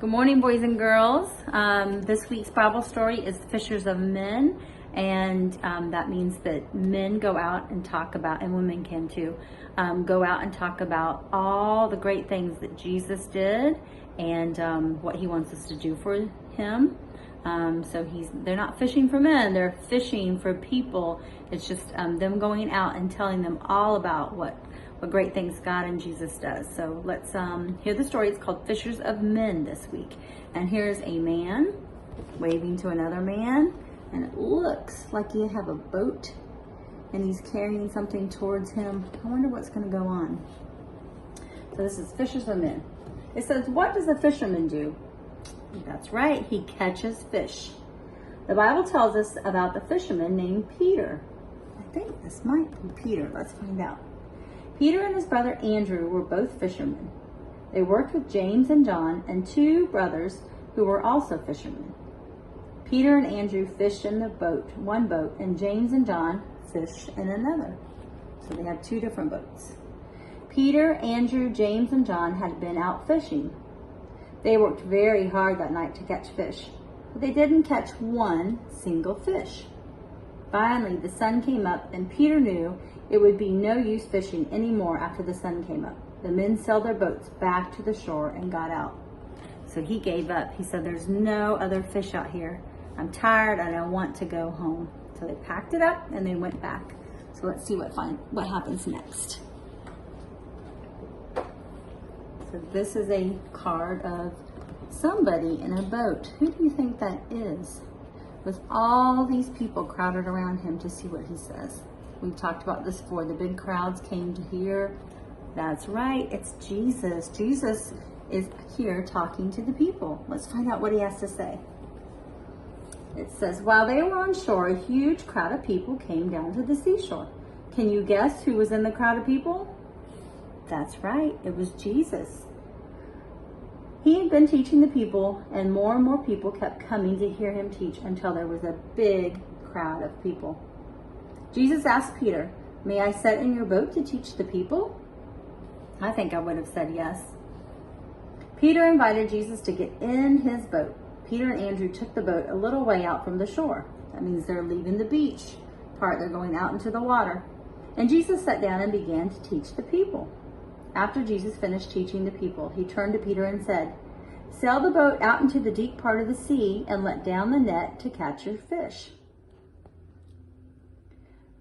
Good morning, boys and girls. This week's Bible story is Fishers of Men, and that means that men go out and talk about, and women can too, go out and talk about all the great things that Jesus did and what he wants us to do for him. They're not fishing for men, they're fishing for people. It's just them going out and telling them all about what great things God and Jesus does. So let's hear the story. It's called Fishers of Men this week. And here's a man waving to another man, and it looks like he have a boat and he's carrying something towards him. I wonder what's going to go on. So this is Fishers of Men. It says, what does a fisherman do? That's right, he catches fish. The Bible tells us about the fisherman named Peter. I think this might be Peter. Let's find out. Peter and his brother Andrew were both fishermen. They worked with James and John and two brothers who were also fishermen. Peter and Andrew fished in one boat, and James and John fished in another. So they had two different boats. Peter, Andrew, James, and John had been out fishing. They worked very hard that night to catch fish, but they didn't catch one single fish. Finally, the sun came up, and Peter knew it would be no use fishing anymore after the sun came up. The men sailed their boats back to the shore and got out. So he gave up. He said, there's no other fish out here. I'm tired and I want to go home. So they packed it up and they went back. So let's see what happens next. So this is a card of somebody in a boat. Who do you think that is? With all these people crowded around him to see what he says. We've talked about this before. The big crowds came to hear. That's right, it's Jesus. Jesus is here talking to the people. Let's find out what he has to say. It says, while they were on shore, a huge crowd of people came down to the seashore. Can you guess who was in the crowd of people? That's right, it was Jesus. He had been teaching the people, and more people kept coming to hear him teach until there was a big crowd of people. Jesus asked Peter, may I sit in your boat to teach the people? I think I would have said yes. Peter invited Jesus to get in his boat. Peter and Andrew took the boat a little way out from the shore. That means they're leaving the beach part. They're going out into the water. And Jesus sat down and began to teach the people. After Jesus finished teaching the people, he turned to Peter and said, sail the boat out into the deep part of the sea and let down the net to catch your fish.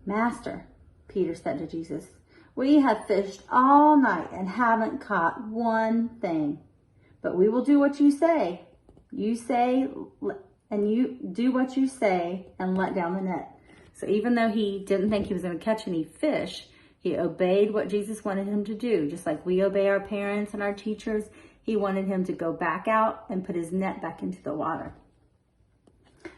Master, Peter said to Jesus, we have fished all night and haven't caught one thing. But we will do what you say. You do what you say and let down the net. So even though he didn't think he was going to catch any fish, he obeyed what Jesus wanted him to do. Just like we obey our parents and our teachers, he wanted him to go back out and put his net back into the water.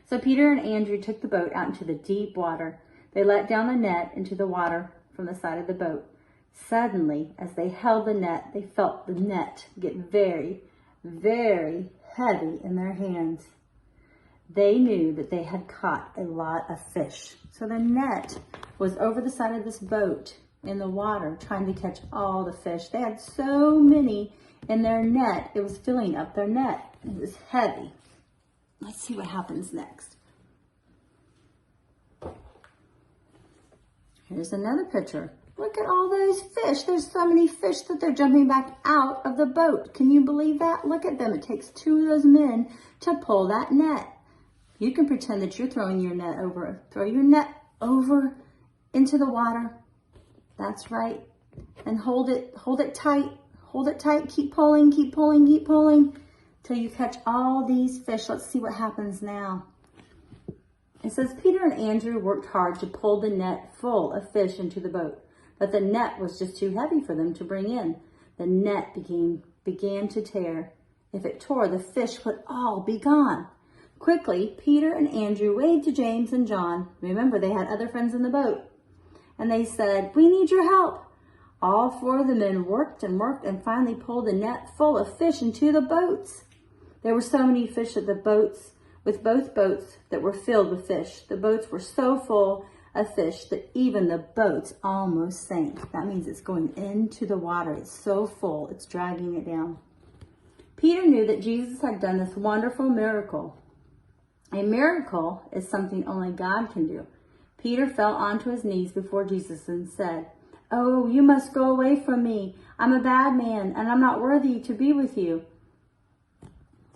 So Peter and Andrew took the boat out into the deep water. They let down the net into the water from the side of the boat. Suddenly, as they held the net, they felt the net get very, very heavy in their hands. They knew that they had caught a lot of fish. So the net was over the side of this boat in the water, trying to catch all the fish. They had so many in their net, it was filling up their net. It was heavy. Let's see what happens next. Here's another picture. Look at all those fish. There's so many fish that they're jumping back out of the boat. Can you believe that? Look at them. It takes two of those men to pull that net. You can pretend that you're throwing your net over. Throw your net over into the water. That's right. And hold it tight. Hold it tight. Keep pulling, keep pulling, keep pulling till you catch all these fish. Let's see what happens now. It says Peter and Andrew worked hard to pull the net full of fish into the boat, but the net was just too heavy for them to bring in. The net began to tear. If it tore, the fish would all be gone. Quickly, Peter and Andrew waved to James and John. Remember, they had other friends in the boat. And they said, we need your help. All four of the men worked and finally pulled the net full of fish into the boats. There were so many fish that with both boats that were filled with fish. The boats were so full of fish that even the boats almost sank. That means it's going into the water. It's so full, it's dragging it down. Peter knew that Jesus had done this wonderful miracle. A miracle is something only God can do. Peter fell onto his knees before Jesus and said, "Oh, you must go away from me. I'm a bad man and I'm not worthy to be with you."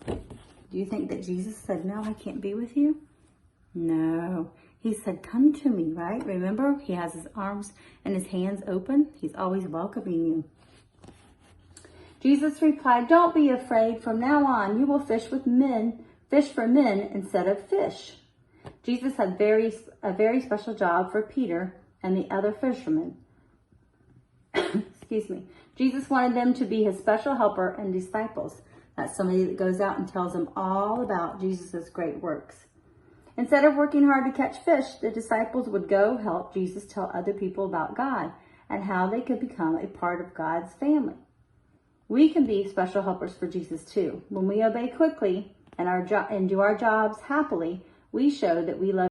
Do you think that Jesus said, "No, I can't be with you"? No. He said, "Come to me," right? Remember, he has his arms and his hands open. He's always welcoming you. Jesus replied, "Don't be afraid. From now on, you will fish for men instead of fish." Jesus had a very special job for Peter and the other fishermen. Excuse me. Jesus wanted them to be his special helper and disciples. That's somebody that goes out and tells them all about Jesus' great works. Instead of working hard to catch fish, the disciples would go help Jesus tell other people about God and how they could become a part of God's family. We can be special helpers for Jesus too. When we obey quickly and do our jobs happily, we show that we love